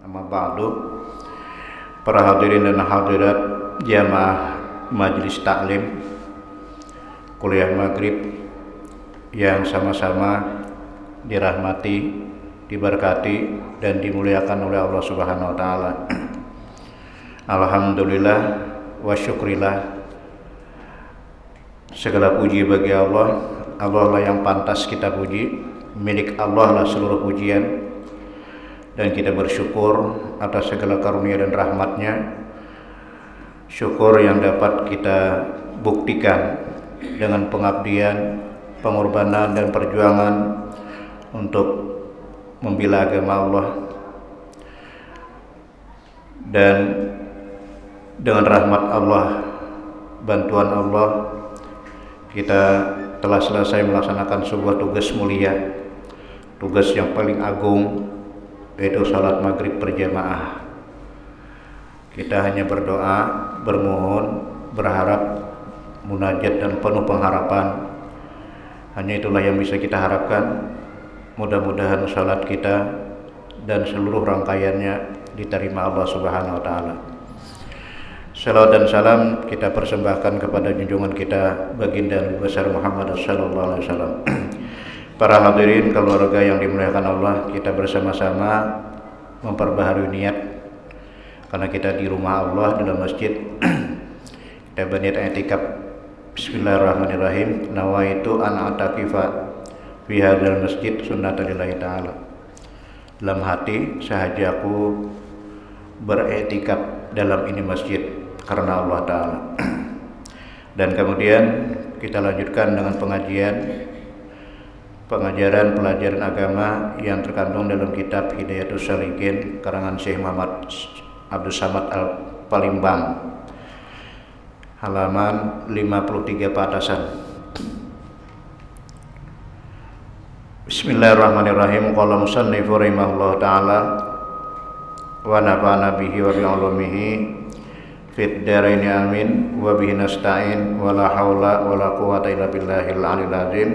Amma ba'du, para hadirin dan hadirat jamaah Majelis Taklim Kuliah Maghrib yang sama-sama dirahmati, diberkati dan dimuliakan oleh Allah Subhanahu wa taala. Alhamdulillah wa syukrillah, segala puji bagi Allah. Allah lah yang pantas kita puji, milik Allah lah seluruh pujian, dan kita bersyukur atas segala karunia dan rahmatnya. Syukur yang dapat kita buktikan dengan pengabdian, pengorbanan dan perjuangan untuk membela agama Allah. Dan dengan rahmat Allah, bantuan Allah, kita telah selesai melaksanakan sebuah tugas mulia, tugas yang paling agung, yaitu salat maghrib berjamaah. Kita hanya berdoa, bermohon, berharap, munajat dan penuh pengharapan. Hanya itulah yang bisa kita harapkan. Mudah-mudahan salat kita dan seluruh rangkaiannya diterima Allah Subhanahu wa taala. Salawat dan salam kita persembahkan kepada junjungan kita baginda Nabi besar Muhammad sallallahu alaihi wasallam. Para hadirin keluarga yang dimuliakan Allah, kita bersama-sama memperbaharui niat, karena kita di rumah Allah dalam masjid. Kita berniat i'tikaf. Bismillahirrahmanirrahim. Nawaitu an atakifa fi hadzal masjid sunnatan lillahi ta'ala. Dalam hati sahaja aku beriktikaf dalam ini masjid karena Allah Ta'ala. Dan kemudian kita lanjutkan dengan pengajaran pelajaran agama yang terkandung dalam kitab Hidayatus Shaliqin karangan Syekh Muhammad Abdus Samad Al-Palimbang, halaman 53 patasan. Bismillahirrahmanirrahim. Qala musannifu rahimahullah ta'ala wa nafa'ana bihi wa bi 'ulumihi fid dharaini amin wa bihi nasta'in wa la haula wa la quwwata illa billahil 'aliyyil 'azim.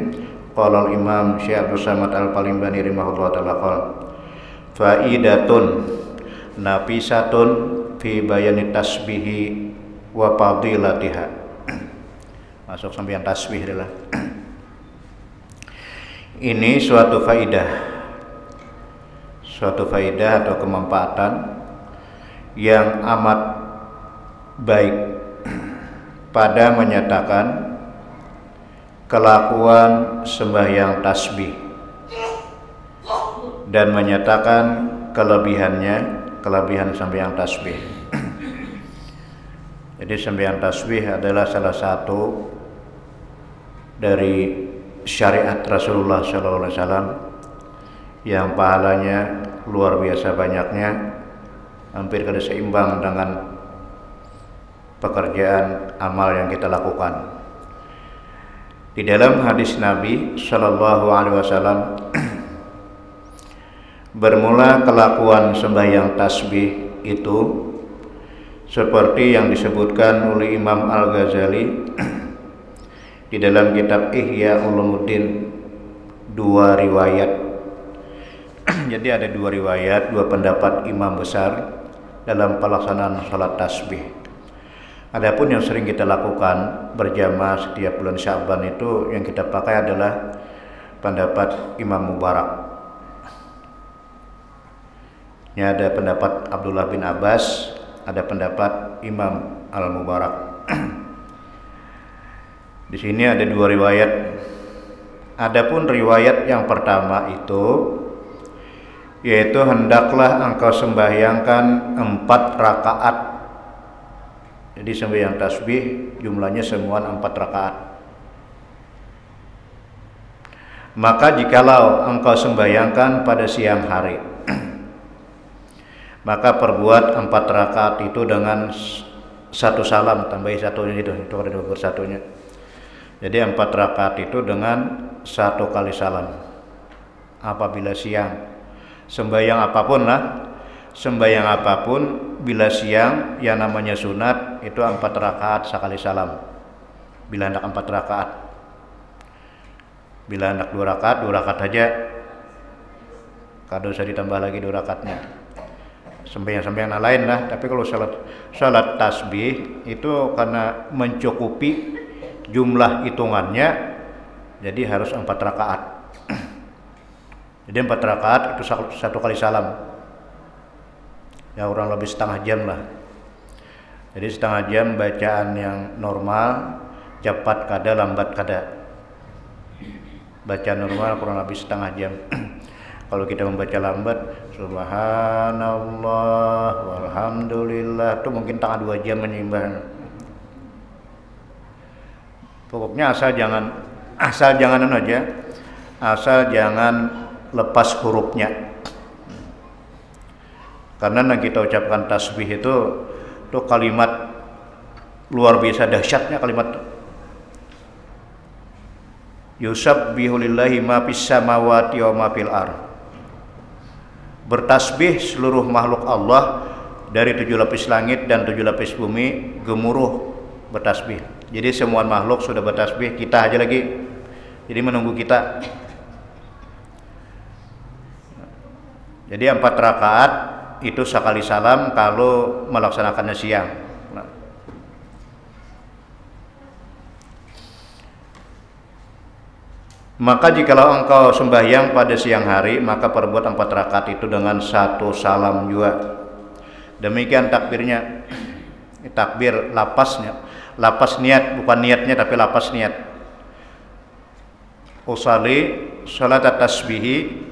Qala al-imam Syekh Abdus Samad Al-Palimbani rahimahullah ta'ala qala faidatun nafisatun fi bayani tasbihi wa fadilatiha. Masuk sampeyan tasbih adalah ini suatu faidah atau kemanfaatan yang amat baik pada menyatakan kelakuan sembahyang tasbih dan menyatakan kelebihan sembahyang tasbih. Jadi sembahyang tasbih adalah salah satu dari syariat Rasulullah SAW yang pahalanya luar biasa banyaknya, hampir kada seimbang dengan pekerjaan amal yang kita lakukan. Di dalam hadis Nabi SAW, bermula kelakuan sembahyang tasbih itu seperti yang disebutkan oleh Imam Al-Ghazali di dalam kitab Ihya Ulumuddin, dua riwayat. Jadi ada dua riwayat, dua pendapat imam besar dalam pelaksanaan salat tasbih. Adapun yang sering kita lakukan berjamaah setiap bulan Sya'ban itu yang kita pakai adalah pendapat Imam Mubarak. Ini ada pendapat Abdullah bin Abbas, ada pendapat Imam Al-Mubarak. Di sini ada dua riwayat. Adapun riwayat yang pertama itu yaitu hendaklah engkau sembahyangkan 4 rakaat. Jadi sembahyang tasbih jumlahnya semua 4 rakaat. Maka jikalau engkau sembahyangkan pada siang hari, maka perbuat 4 rakaat itu dengan 1 salam, tambahi satunya itu ada 21-nya. Jadi 4 rakaat itu dengan 1 kali salam. Apabila siang, sembahyang apapun bila siang yang namanya sunat itu 4 rakaat sekali salam. Bila hendak 4 rakaat, bila hendak 2 rakaat, 2 rakaat saja. Kada usah ditambah lagi 2 rakaatnya. sembahyang-sembahyang lain lah. Tapi kalau salat tasbih itu karena mencukupi jumlah hitungannya, jadi harus 4 rakaat. Jadi 4 rakaat itu 1 kali salam. Ya kurang lebih setengah jam lah. Jadi setengah jam bacaan yang normal, cepat kada, lambat kada. Bacaan normal kurang lebih setengah jam. Kalau kita membaca lambat, subhanallah walhamdulillah, itu mungkin tengah 2 jam menyembah. Pokoknya asal jangan aja, asal jangan lepas hurufnya. Karena yang kita ucapkan tasbih itu kalimat luar biasa dahsyatnya kalimat. Yusabbihu lillahi ma fis samawati wa ma fil ardh. Bertasbih seluruh makhluk Allah dari 7 lapis langit dan 7 lapis bumi gemuruh bertasbih. Jadi semua makhluk sudah bertasbih, kita aja lagi. Jadi menunggu kita. Jadi 4 rakaat itu sekali salam kalau melaksanakannya siang. Maka jikalau engkau sembahyang pada siang hari, maka perbuat 4 rakaat itu dengan 1 salam juga. Demikian takbirnya. Takbir lapasnya. Lapas niat, bukan niatnya tapi lapas niat. Usalli salat tasbihi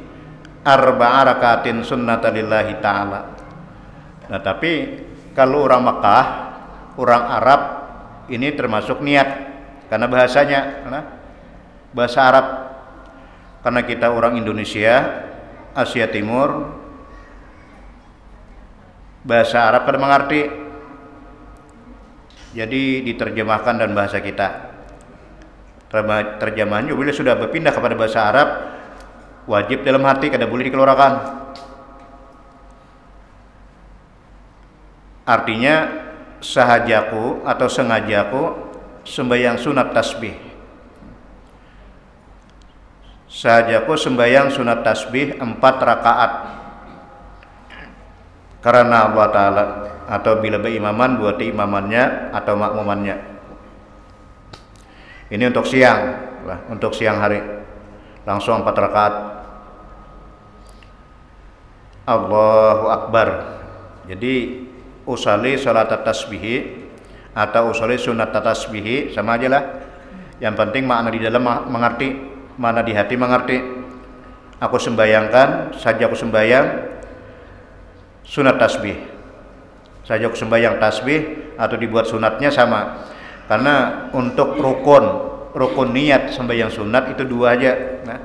4 rakaatin sunnata lillahi ta'ala. Nah tapi kalau orang Makkah, orang Arab ini termasuk niat karena bahasanya bahasa Arab. Karena kita orang Indonesia, Asia Timur, bahasa Arab kada mengerti. Jadi diterjemahkan dan bahasa kita. Terjemahannya bila sudah berpindah kepada bahasa Arab, wajib dalam hati, kada boleh dikeluarkan. Artinya sahajaku atau sengajaku sembahyang sunat tasbih. Sahajaku sembahyang sunat tasbih 4 rakaat karena Allah Ta'ala, atau bila berimaman buat imamannya atau makmumannya. Ini untuk siang lah, untuk siang hari langsung 4 rakaat. Allahu Akbar. Jadi usalli salat tasbihi atau usalli sunat tasbihi sama aja lah. Yang penting makna di dalam mengerti, mana di hati mengerti. Aku sembayangkan, saja aku sembayang sunat tasbih. Saja aku sembayang tasbih atau dibuat sunatnya sama. Karena untuk rukun niat sembahyang sunat itu 2 aja. Nah,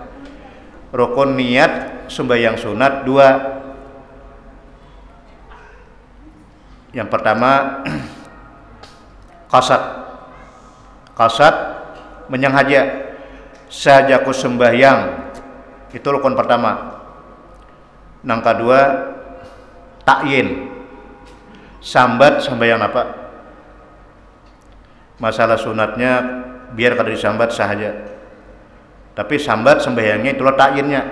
rukun niat sembahyang sunat 2. Yang pertama qasad menyanghaja. Sahajaku sembahyang, itu rukun pertama. Yang kedua takyin, sambat sembahyang apa. Masalah sunatnya biar kada disambat sahaja, tapi sambat sembahyangnya itulah takyinnya.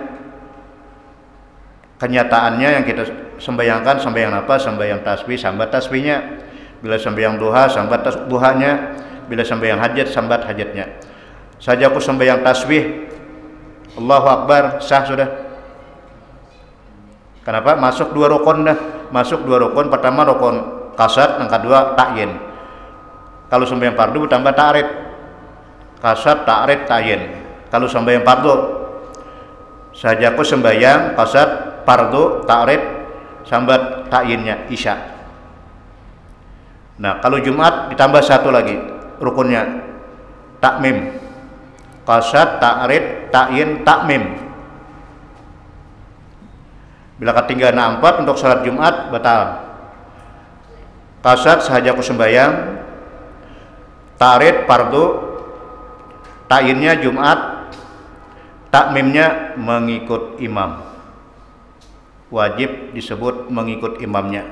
Kenyataannya yang kita sembahyangkan sembahyang apa? Sembahyang tasbih, sambat tasbihnya. Bila sembahyang duha, sambat duhanya. Bila sembahyang hajat, sambat hajatnya. Saja aku sembahyang tasbih, Allahu Akbar, sah sudah. Kenapa? Masuk 2 rukun dah. Masuk 2 rukun. Pertama rukun qasad, yang kedua takyin. Kalau sembahyang fardu tambah ta'rid. Qasad, ta'rid, takyin. Kalau sembahyang fardu, saja aku sembahyang qasad, fardu, ta'rid, sambat takyinnya isya. Nah, kalau Jumat ditambah 1 lagi rukunnya, takmim. Qasad, ta'rid, takyin, takmim. Bila ketinggalan 4 untuk salat Jumat batal. Qasad sahaja aku sembahyang, ta'rid fardu, takyinnya Jumat, takmimnya mengikut imam. Wajib disebut mengikut imamnya.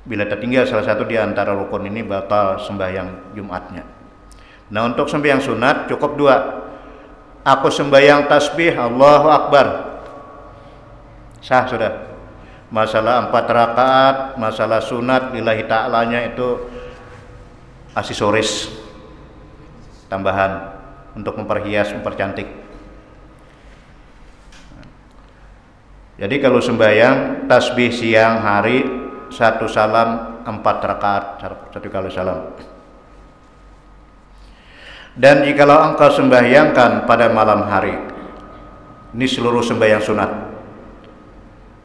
Bila tertinggal salah satu di antara rukun ini batal sembahyang Jumatnya. Nah, untuk sembahyang sunat cukup 2. Aku sembahyang tasbih Allahu Akbar. sah sudah. Masalah 4 rakaat, masalah sunat lillahi ta'alanya itu aksesoris tambahan untuk memperhias, mempercantik. Jadi kalau sembahyang tasbih siang hari 1 salam 4 rakaat 1 kali salam. Dan jikalau engkau sembahyangkan pada malam hari, ini seluruh sembahyang sunat,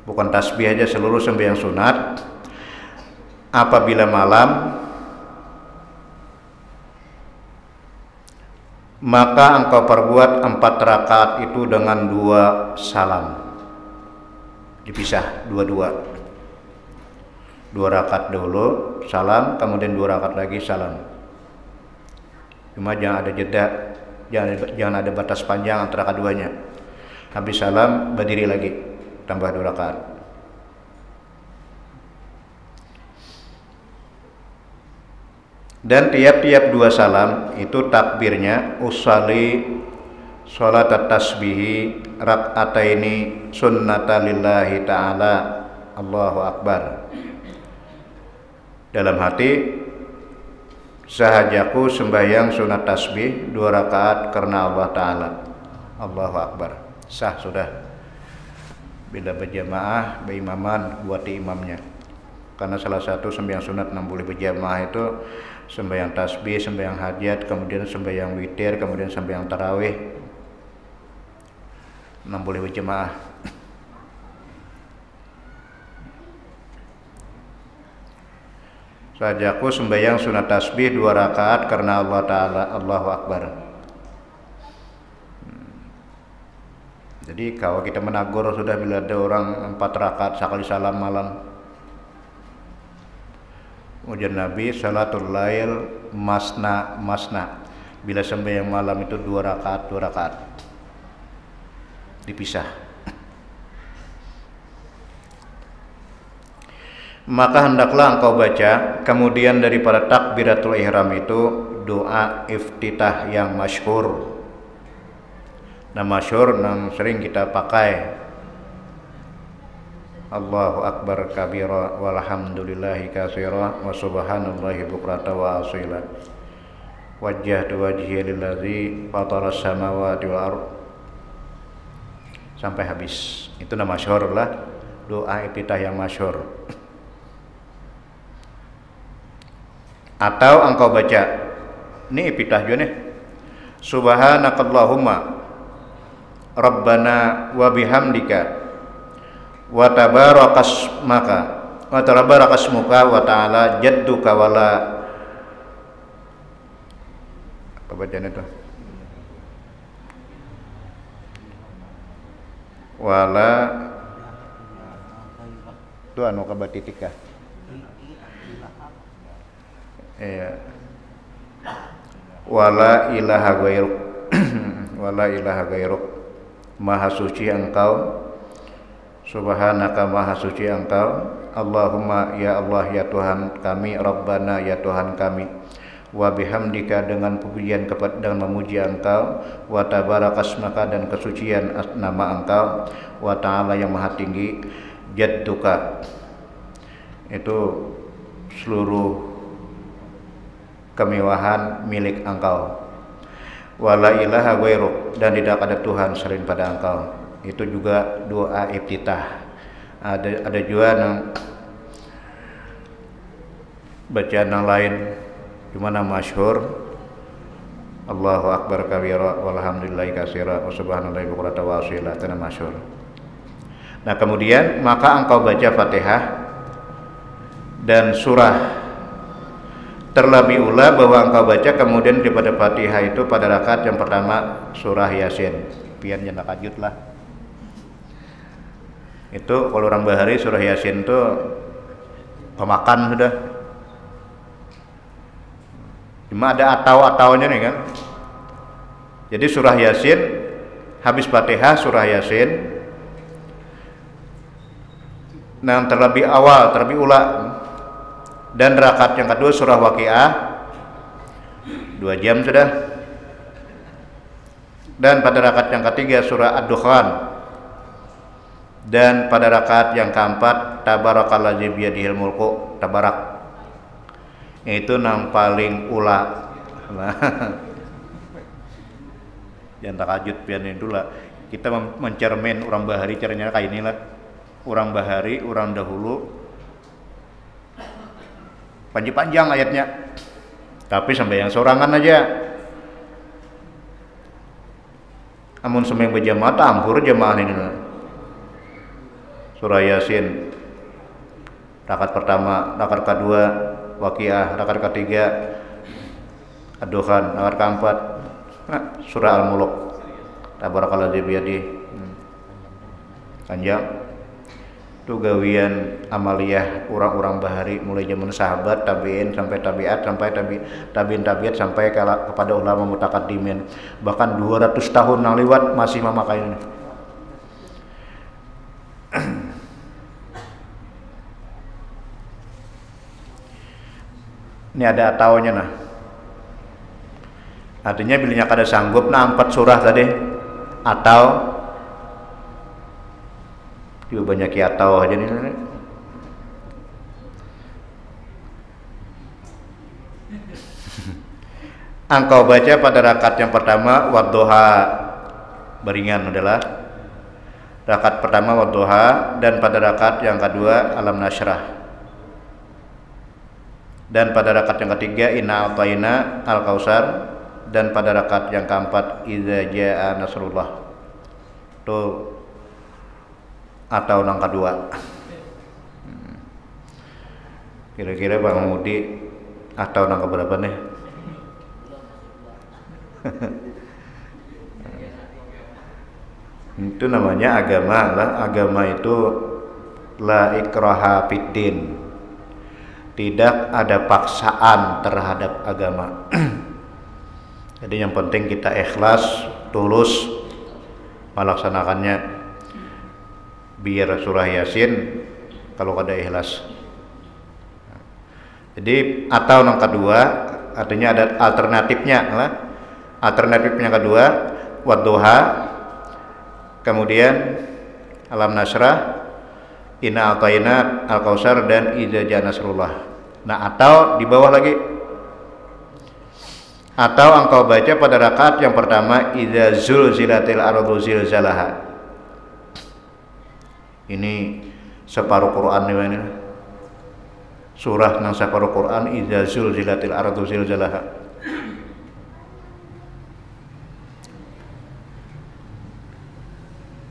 bukan tasbih aja, seluruh sembahyang sunat, apabila malam, maka engkau perbuat 4 rakaat itu dengan 2 salam, dipisah 2 rakaat dulu salam, kemudian 2 rakaat lagi salam. Cuma jangan ada jeda, jangan ada batas panjang antara keduanya. Habis salam berdiri lagi, tambah 2 rakaat. Dan tiap-tiap 2 salam itu takbirnya usolli sholat tasbihi rak'ataini sunnata lillahi ta'ala Allahu Akbar. Dalam hati, sahajaku sembahyang sunat tasbih 2 rakaat karena Allah Ta'ala. Allahu Akbar. Sah sudah. Bila berjamaah, berimaman, buati imamnya. Karena salah satu sembahyang sunat 6 boleh berjamaah itu sembahyang tasbih, sembahyang hajat, kemudian sembahyang witir, kemudian sembahyang tarawih. 6 boleh berjamaah. Sahajaku sembahyang sunat tasbih 2 rakaat karena Allah Ta'ala. Allahu Akbar. Jadi kalau kita menagur sudah bila ada orang 4 rakaat sekali salam malam, ujar Nabi salatul lail masna masna, bila sembahyang malam itu 2 rakaat dipisah. Maka hendaklah engkau baca kemudian daripada takbiratul ihram itu doa iftitah yang masyhur. Nah, masyhur yang sering kita pakai, Allahu Akbar kabira walhamdulillahi katsira wa subhanallahi bukrata wa asila. Wajjahtu wajhiya lillazi fataras samawati wal ardh sampai habis. Itu nama masyhur lah, doa iftitah yang masyhur. Atau engkau baca, ini iftitah juga nih, subhanakallahumma rabbana wa bihamdika wa tabarakasmuka wa ta'ala jadduka wala, apa bacaan itu, wala itu anu kabatitika. Iya. Wala ilaha ghairuk wala ilaha ghairuk, maha suci engkau, subhanaka maha suci engkau, Allahumma ya Allah ya Tuhan kami, Rabbana ya Tuhan kami, wa bihamdika dengan pujian kepada dengan memuji engkau, wa tabarakasmaka dan kesucian nama engkau, wa ta'ala yang maha tinggi, jadduka itu seluruh kemewahan milik engkau, wala ilaha ghairuk dan tidak ada Tuhan selain pada engkau. Itu juga doa iftitah. Ada juga yang bacaan yang lain, cuma nama masyhur Allahu Akbar kabira walhamdulillahi katsira wa subhanallahi bukrata wa asila, itu nama masyhur. Nah, kemudian maka engkau baca Fatihah dan surah. Terlebih ula bahwa engkau baca kemudian daripada Fatihah itu pada rakaat yang pertama surah Yasin, pian jangan takajud lah. Itu kalau orang bahari surah Yasin itu pemakan sudah. Cuma ada atau-ataunya nih kan. Jadi surah Yasin habis Fatihah surah Yasin. Nah, terlebih awal, terlebih ula. Dan rakaat yang kedua surah Waqiah 2 jam sudah. Dan pada rakaat yang ketiga surah Ad-Dukhan Dan pada rakaat yang keempat tabarakalladzi biyadihil mulku, tabarak. Itu nang paling ula. Jangan takajud pian itu lah. Kita mencermin orang bahari caranya kayak inilah. Orang bahari, orang dahulu panjang ayatnya. Tapi sampai yang sorangan aja. Amun semeng berjamaah tampur jamaah ini. Surah Yasin rakaat pertama, rakaat kedua Waqiah, rakaat ketiga Ad-Dukhan, rakaat keempat surah Al-Mulk, tabarakalladzi biyadihi. Panjang itu gawian amaliyah orang-orang bahari mulai zaman sahabat, tabi'in sampai tabi'at, sampai tabi'in tabi'at sampai kepada ulama mutakaddimin. Bahkan 200 tahun yang lewat masih memakai ini. Ini ada ataunya nah. Artinya bilanya kada sanggup nah 4 surah tadi atau juga banyak atau aja nih. Engkau baca pada rakaat yang pertama wadduha, beringan adalah rakaat pertama wadduha, dan pada rakaat yang kedua alam nasyrah. Dan pada rakaat yang ketiga inna a'tayna al-kautsar, dan pada rakaat yang keempat idza jaa nasrullah. Tuh atau nang kedua. Kira-kira Bang Mudi atau nang keberapa nih? Itu namanya agama lah. Agama itu la ikraha fiddin. Tidak ada paksaan terhadap agama. Jadi yang penting kita ikhlas, tulus melaksanakannya. Biar surah Yasin kalau ada ikhlas. Jadi atau yang kedua artinya ada alternatifnya lah. Alternatifnya kedua wadduha, kemudian alam nasrah, inna a'tayna al-kautsar, dan idza jaa nasrullah. Nah, atau di bawah lagi, atau engkau baca pada rakaat yang pertama idza zulzilatil ardu zilzalaha. Ini separuh Quran nih ini. Surah nang separuh Quran idza zulzilatil ardu zilzalaha.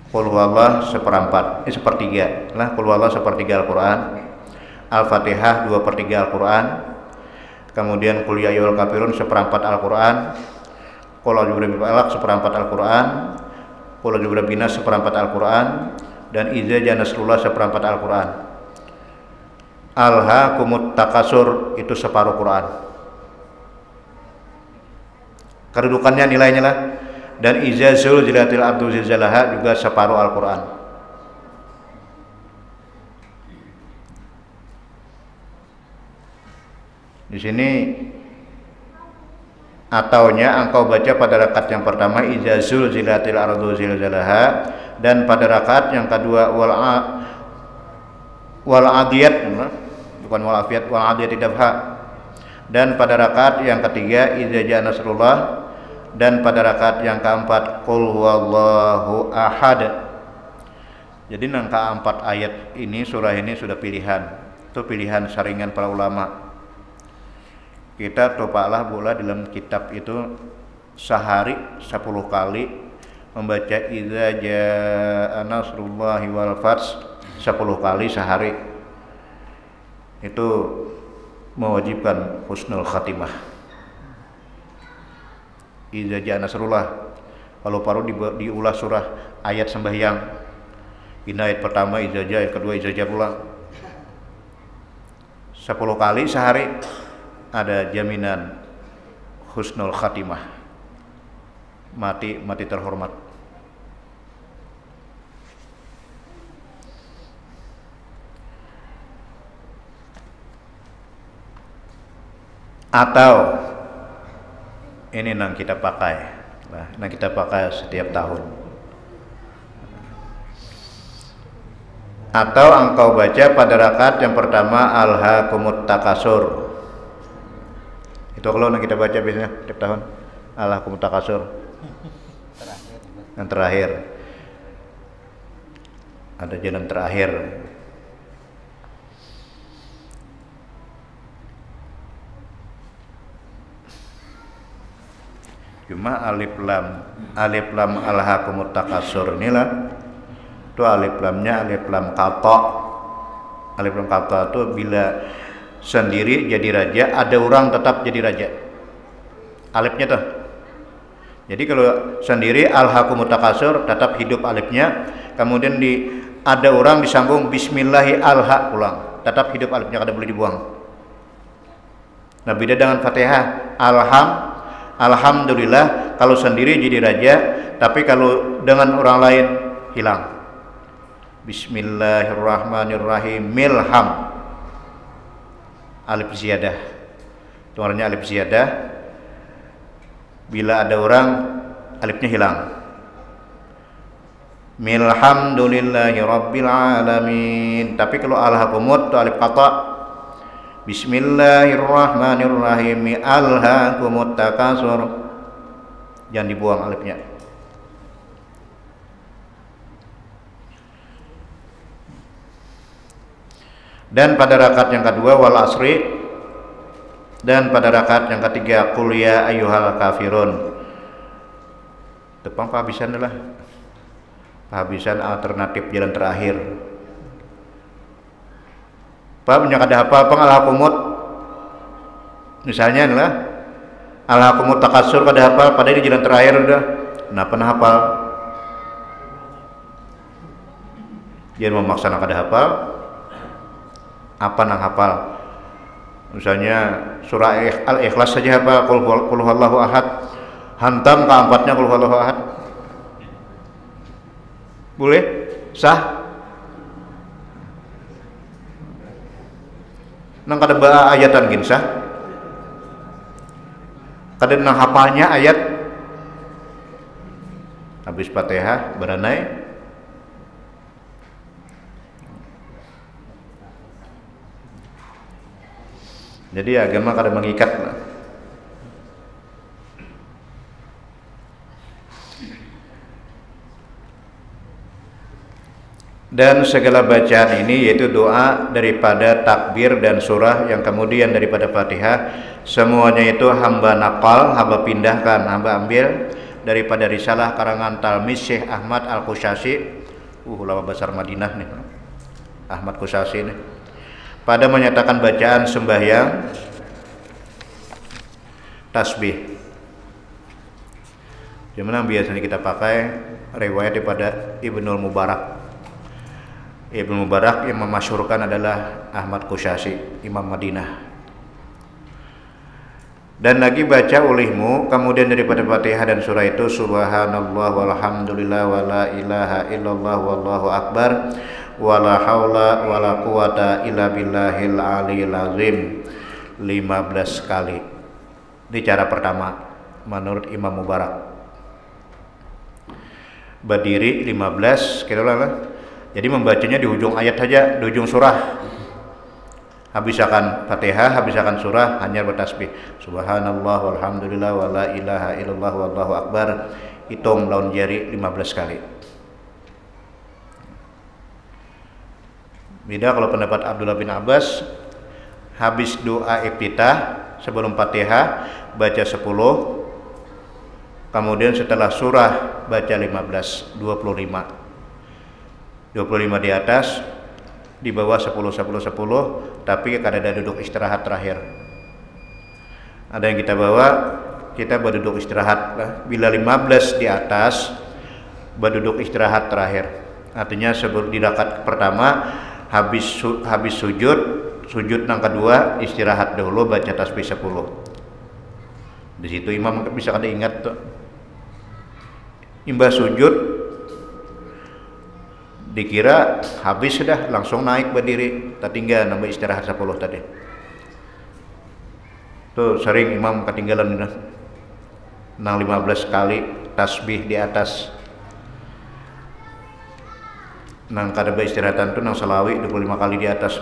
Qul huwallah sepertiga lah. Qul huwallah sepertiga Al-Quran. Al-Fatihah 2/3 Al-Quran. Kemudian Qul ya ayyuhal kafirun 1/4 Al-Quran. Qul a'udzu birabbil falaq 1/4 Al-Quran. Qul a'udzu birabbin nas 1/4 Al-Quran. Dan idza jaa nasrullah 1/4 Al-Quran. Alhaakumut takasur itu separuh Quran. Kedudukannya nilainya lah. Dan idza zulzilatil ardu zilzalaha juga separuh Al-Quran. Di sini ataunya engkau baca pada rakaat yang pertama idza zulzilatil ardu zilzalaha, dan pada rakaat yang kedua wal adiyat, bukan wal afiyat, wal adiyat dabha, dan pada rakaat yang ketiga idza jaa nasrullah, dan pada rakaat yang keempat qul huwallahu ahad. Jadi nang keempat ayat ini, surah ini sudah pilihan. Itu pilihan saringan para ulama. Kita topaklah bola dalam kitab itu sehari 10 kali membaca idza jaa nasrullahi wal fath 10 kali sehari. Itu mewajibkan husnul khatimah. Idza jaa nasrullah. Kalau paru diulas surah ayat sembahyang. Ini ayat pertama idza jaa, ayat kedua idza jaa pula. 10 kali sehari ada jaminan husnul khatimah. Mati terhormat. Atau ini yang kita pakai, nah kita pakai setiap tahun. Atau engkau baca pada rakaat yang pertama alhaakumut takasur. Itu kalau kita baca biasanya tiap tahun alhaakumut takasur. Yang terakhir. Ada jalan terakhir. Cuma alif lam alhaakumut takasur inilah itu alif lamnya alif lam qata. Alif lam qata itu bila sendiri jadi raja, ada orang tetap jadi raja. Alifnya tuh. Jadi kalau sendiri alhaakumut takasur tetap hidup alifnya, kemudian ada orang disambung bismillahi alha ulang, tetap hidup alifnya, kada boleh dibuang. Nah, beda dengan Fatihah alhamdulillah kalau sendiri jadi raja, tapi kalau dengan orang lain hilang. Bismillahirrahmanirrahim milham alif ziyadah. Itu artinya alif ziyadah. Bila ada orang alifnya hilang. Milhamdulillahi rabbil alamin. Tapi kalau alhaakumut itu alif qata. Bismillahirrahmanirrahim alhaakumut takasur. Jangan dibuang alifnya. Dan pada rakaat yang kedua wal asri, dan pada rakaat yang ketiga qul ya ayyuhal kafirun. Tepang penghabisan adalah penghabisan alternatif jalan terakhir. Pak punya kada apa alhaakumut misalnya adalah alhaakumut takasur kada hafal, pada ini jalan terakhir udah. Kenapa nah hafal? Jangan memaksa nak kada hafal. Apa nang hafal? Misalnya surah Al-Ikhlas saja hafal, qul huwallahu ahad. Hantam keempatnya qul huwallahu ahad. Boleh? Sah? Nang kada ba ayatan gin sah? Kada nang hafalnya ayat habis Fatihah beranai. Jadi agama kada mengikat lah. Dan segala bacaan ini yaitu doa daripada takbir dan surah yang kemudian daripada Fatihah, semuanya itu hamba naqal, hamba pindahkan, hamba ambil daripada risalah karangan Talmiz Syekh Ahmad Al-Qushasi. Ulama besar Madinah nih, Ahmad Qushasi nih. Pada menyatakan bacaan sembahyang tasbih. Yang biasanya kita pakai riwayat daripada Ibnul Mubarak. Ibnu Mubarak yang memasyhurkan adalah Ahmad Qushasi, Imam Madinah. Dan lagi baca olehmu kemudian daripada Fatihah dan surah itu subhanallah walhamdulillah wala ilaha illallah wallahu akbar wala haula wala quwata illa billahil aliyil azim 15 kali. Ini cara pertama menurut Imam Mubarak. Berdiri 15 kira-kira lah. Jadi membacanya di ujung ayat saja, di ujung surah. Habiskan Fatihah, habiskan surah, hanya bertasbih subhanallah walhamdulillah wala ilaha illallah wallahu akbar. Hitung lawan jari 15 kali. Beda kalau pendapat Abdullah bin Abbas, habis doa iftitah sebelum Fatihah baca 10, kemudian setelah surah baca 15, 25 di atas, di bawah 10 tapi kada ada duduk istirahat terakhir. Ada yang kita bawa, kita berduduk istirahat bila 15 di atas berduduk istirahat terakhir. Artinya sebelum di rakaat pertama habis sujud nang kedua istirahat dahulu baca tasbih 10. Di situ imam bisa kada ingat tuh. Imbah sujud dikira habis sudah langsung naik berdiri, tertinggal nambah istirahat 10 tadi. Tuh sering imam ketinggalan nang 15 kali tasbih di atas. nang kada istirahatan tu nang salawi 25 kali di atas.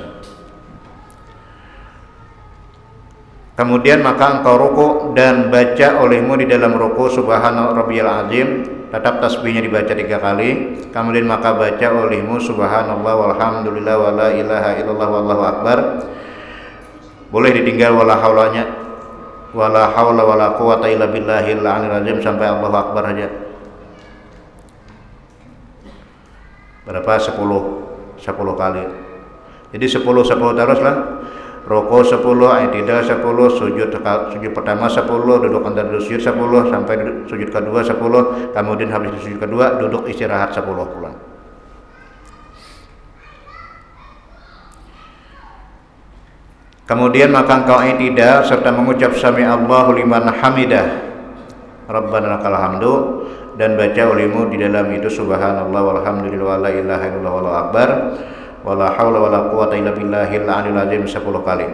Kemudian maka engkau rukuk dan baca olehmu di dalam rukuk subhana rabbiyal azim, tetap tasbihnya dibaca 3 kali. Kemudian maka baca olehmu subhanallah walhamdulillah wala ilaha illallah wallahu akbar. Boleh ditinggal wala haulanya wala haula wala quwata illa billahil aliyil azim sampai Allahu akbar aja. Berapa? 10 kali. Jadi 10 teruslah. Rukuk 10, i'tidal 10, sujud pertama 10, duduk antara sujud 10 sampai sujud kedua 10, kemudian habis sujud kedua duduk istirahat 10 pulang. Kemudian maka engkau i'tidal serta mengucap sami Allahu liman hamidah Rabbana lakal hamdu, dan baca olehmu di dalam itu subhanallah walhamdulillah wala ilaha illallah wallahu akbar wala haula wala quwata illa billahil aliyil azim 10 kali.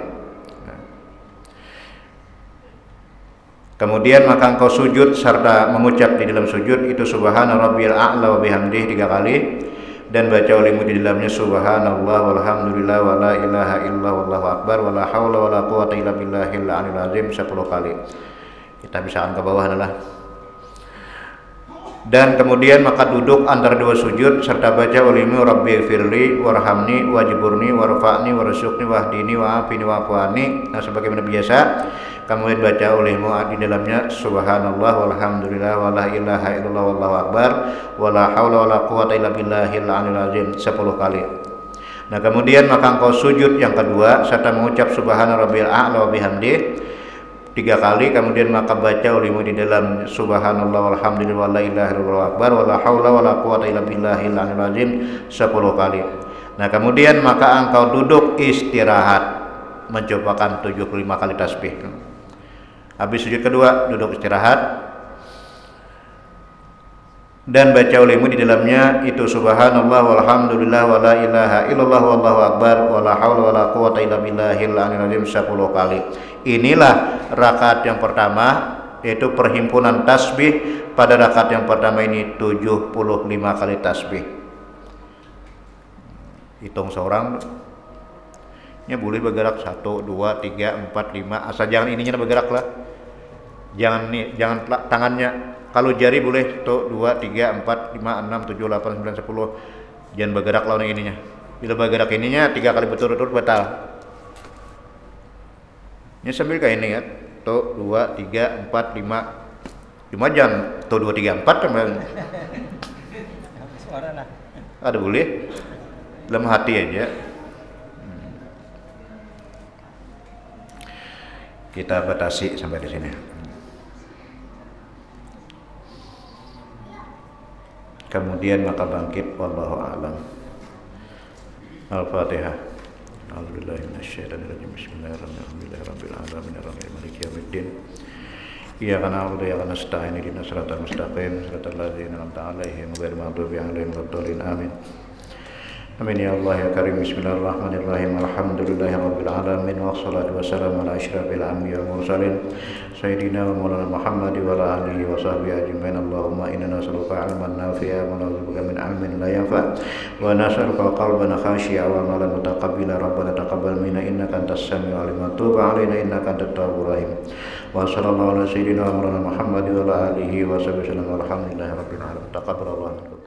Kemudian maka engkau sujud serta mengucap di dalam sujud itu subhana rabbiyal a'la wa bihamdihi 3 kali, dan baca olehmu di dalamnya subhanallah walhamdulillah wala ilaha illallah wallahu akbar wala haula wala quwata illa billahil aliyil azim 10 kali. Kita bisa angkat ke bawah adalah. Dan kemudian maka duduk antara 2 sujud serta baca olehmu rabbighfirli warhamni wajburni warfa'ni warzuqni wahdini wa'afini wa'fuani. Nah, sebagaimana biasa kemudian baca olehmu di dalamnya subhanallah walhamdulillah wala ilaha illallah wallahu akbar wala haula wala quwata illa billahil aliyil azim 10 kali. Nah, kemudian maka engkau sujud yang kedua serta mengucap subhana rabbiyal a'la wa bihamdihi 3 kali, kemudian maka baca olehmu di dalam subhanallah walhamdulillah wala ilaha illallah akbar wala haula wala quwata illa billahil aliyil azim 10 kali. Nah, kemudian maka engkau duduk istirahat mencobakan 75 kali tasbih. Habis sujud kedua duduk istirahat dan baca olehmu di dalamnya itu subhanallah walhamdulillah wala ilaha illallah wallahu akbar wala haula wala quwata illa billahil aliyil azim 10 kali. Inilah rakaat yang pertama, yaitu perhimpunan tasbih. Pada rakaat yang pertama ini 75 kali tasbih. Hitung seorang ini boleh bergerak 1, 2, 3, 4, 5, asal jangan ininya bergerak lah. Jangan tangannya. Kalau jari boleh 1, 2, 3, 4, 5, 6, 7, 8, 9, 10. Jangan bergerak lawan ininya. Bila bergerak ininya 3 kali berturut-turut batal. Ini sambil kayak ini ya, 1, 2, 3, 4, 5. Cuma jangan 1, 2, 3, 4 teman. Ada boleh, dalam hati aja. Kita batasi sampai di sini. Kemudian maka bangkit, wallahu a'lam. Al-Fatihah. A'udzubillahi minasyaitonirrajim. Bismillahirrahmanirrahim. Rabbil alamin arrahmanirrahim maliki yaumiddin. Iyyaka na'budu wa iyyaka nasta'in ihdinas siratal mustaqim siratal ladzina an'amta 'alaihim ghairil maghdubi 'alaihim waladdallin. Amin. Amin ya Allah ya Karim. Bismillahirrahmanirrahim. Alhamdulillahirabbil alamin wassalatu wassalamu ala asyrafil anbiya'i wal mursalin sayyidina wa maulana Muhammad wa ala alihi wa sahbihi ajmain. Allahumma inna nas'aluka 'ilman nafi'a wa na'udzubika min 'ilmin la yanfa' wa nas'aluka qalban khashi'a wa amalan mutaqabbila. Rabbana taqabbal minna innaka antas samiul 'alim wa tub 'alaina innaka antat tawwabur rahim. Wa sallallahu ala sayyidina wa maulana Muhammad wa ala alihi wa sahbihi wasallam. Walhamdulillahirabbil alamin. Taqabbalallahu minkum.